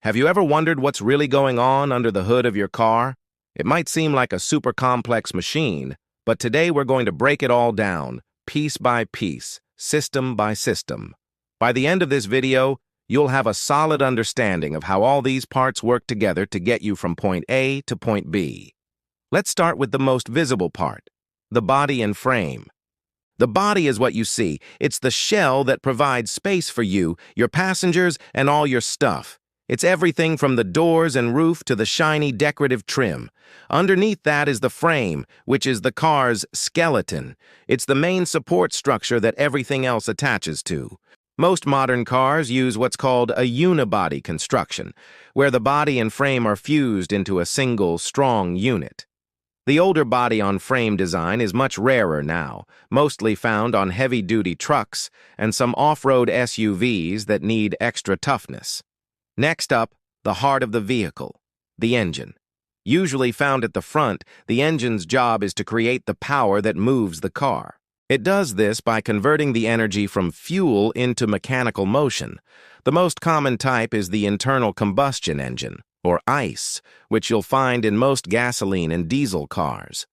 Have you ever wondered what's really going on under the hood of your car? It might seem like a super complex machine, but today we're going to break it all down, piece by piece, system by system. By the end of this video, you'll have a solid understanding of how all these parts work together to get you from point A to point B. Let's start with the most visible part, the body and frame. The body is what you see. It's the shell that provides space for you, your passengers, and all your stuff. It's everything from the doors and roof to the shiny decorative trim. Underneath that is the frame, which is the car's skeleton. It's the main support structure that everything else attaches to. Most modern cars use what's called a unibody construction, where the body and frame are fused into a single, strong unit. The older body-on-frame design is much rarer now, mostly found on heavy-duty trucks and some off-road SUVs that need extra toughness. Next up, the heart of the vehicle, the engine. Usually found at the front, the engine's job is to create the power that moves the car. It does this by converting the energy from fuel into mechanical motion. The most common type is the internal combustion engine, or ICE, which you'll find in most gasoline and diesel cars.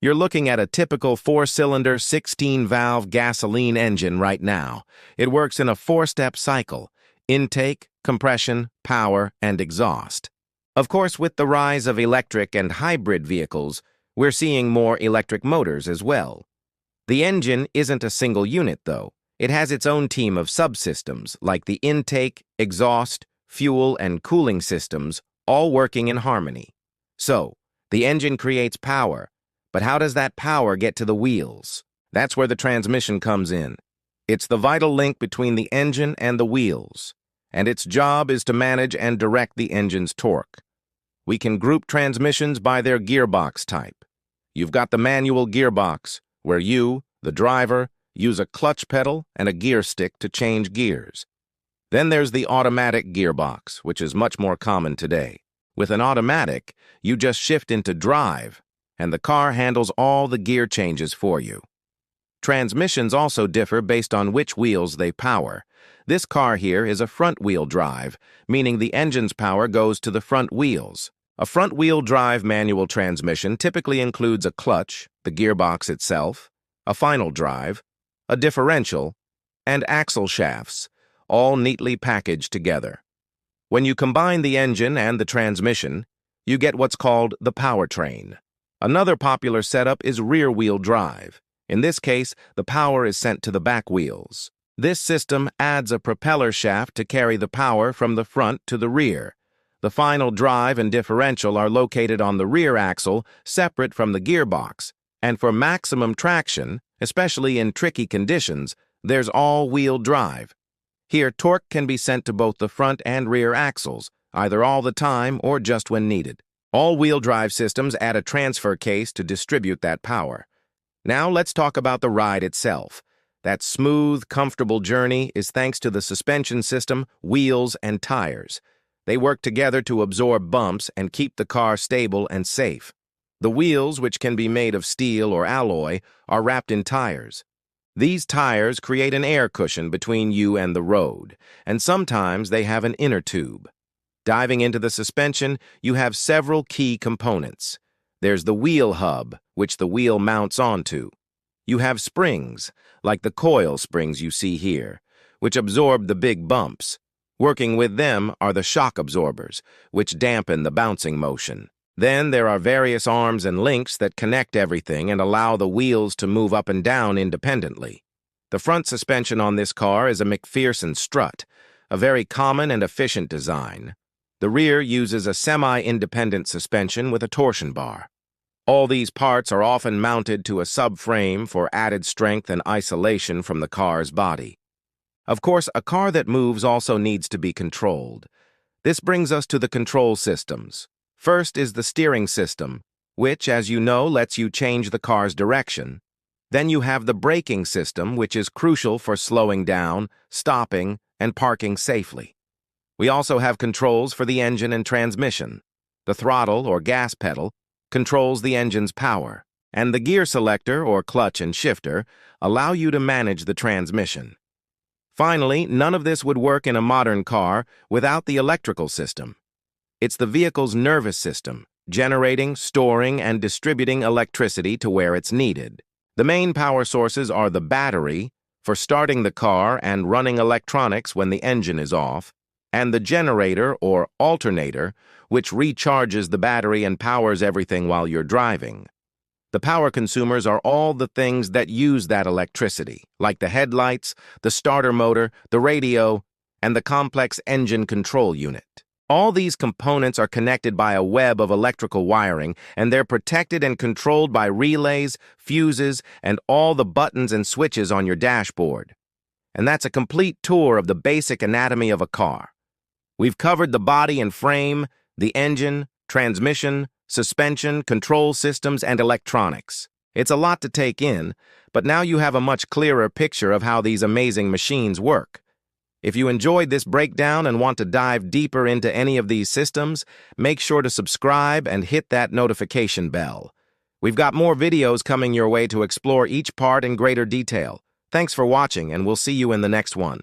You're looking at a typical 4-cylinder, 16-valve gasoline engine right now. It works in a 4-step cycle: intake, compression, power, and exhaust. Of course, with the rise of electric and hybrid vehicles, we're seeing more electric motors as well. The engine isn't a single unit, though. It has its own team of subsystems, like the intake, exhaust, fuel, and cooling systems, all working in harmony. So, the engine creates power, but how does that power get to the wheels? That's where the transmission comes in. It's the vital link between the engine and the wheels, and its job is to manage and direct the engine's torque. We can group transmissions by their gearbox type. You've got the manual gearbox, where you, the driver, use a clutch pedal and a gear stick to change gears. Then there's the automatic gearbox, which is much more common today. With an automatic, you just shift into drive, and the car handles all the gear changes for you. Transmissions also differ based on which wheels they power. This car here is a front-wheel drive, meaning the engine's power goes to the front wheels. A front-wheel drive manual transmission typically includes a clutch, the gearbox itself, a final drive, a differential, and axle shafts, all neatly packaged together. When you combine the engine and the transmission, you get what's called the powertrain. Another popular setup is rear-wheel drive. In this case, the power is sent to the back wheels. This system adds a propeller shaft to carry the power from the front to the rear. The final drive and differential are located on the rear axle, separate from the gearbox. And for maximum traction, especially in tricky conditions, there's all-wheel drive. Here, torque can be sent to both the front and rear axles, either all the time or just when needed. All-wheel drive systems add a transfer case to distribute that power. Now let's talk about the ride itself. That smooth, comfortable journey is thanks to the suspension system, wheels, and tires. They work together to absorb bumps and keep the car stable and safe. The wheels, which can be made of steel or alloy, are wrapped in tires. These tires create an air cushion between you and the road, and sometimes they have an inner tube. Diving into the suspension, you have several key components. There's the wheel hub, which the wheel mounts onto. You have springs, like the coil springs you see here, which absorb the big bumps. Working with them are the shock absorbers, which dampen the bouncing motion. Then there are various arms and links that connect everything and allow the wheels to move up and down independently. The front suspension on this car is a McPherson strut, a very common and efficient design. The rear uses a semi-independent suspension with a torsion bar. All these parts are often mounted to a subframe for added strength and isolation from the car's body. Of course, a car that moves also needs to be controlled. This brings us to the control systems. First is the steering system, which, as you know, lets you change the car's direction. Then you have the braking system, which is crucial for slowing down, stopping, and parking safely. We also have controls for the engine and transmission. The throttle, or gas pedal, controls the engine's power, and the gear selector, or clutch and shifter, allow you to manage the transmission. Finally, none of this would work in a modern car without the electrical system. It's the vehicle's nervous system, generating, storing, and distributing electricity to where it's needed. The main power sources are the battery, for starting the car and running electronics when the engine is off, and the generator or alternator, which recharges the battery and powers everything while you're driving. The power consumers are all the things that use that electricity, like the headlights, the starter motor, the radio, and the complex engine control unit. All these components are connected by a web of electrical wiring, and they're protected and controlled by relays, fuses, and all the buttons and switches on your dashboard. And that's a complete tour of the basic anatomy of a car. We've covered the body and frame, the engine, transmission, suspension, control systems, and electronics. It's a lot to take in, but now you have a much clearer picture of how these amazing machines work. If you enjoyed this breakdown and want to dive deeper into any of these systems, make sure to subscribe and hit that notification bell. We've got more videos coming your way to explore each part in greater detail. Thanks for watching, and we'll see you in the next one.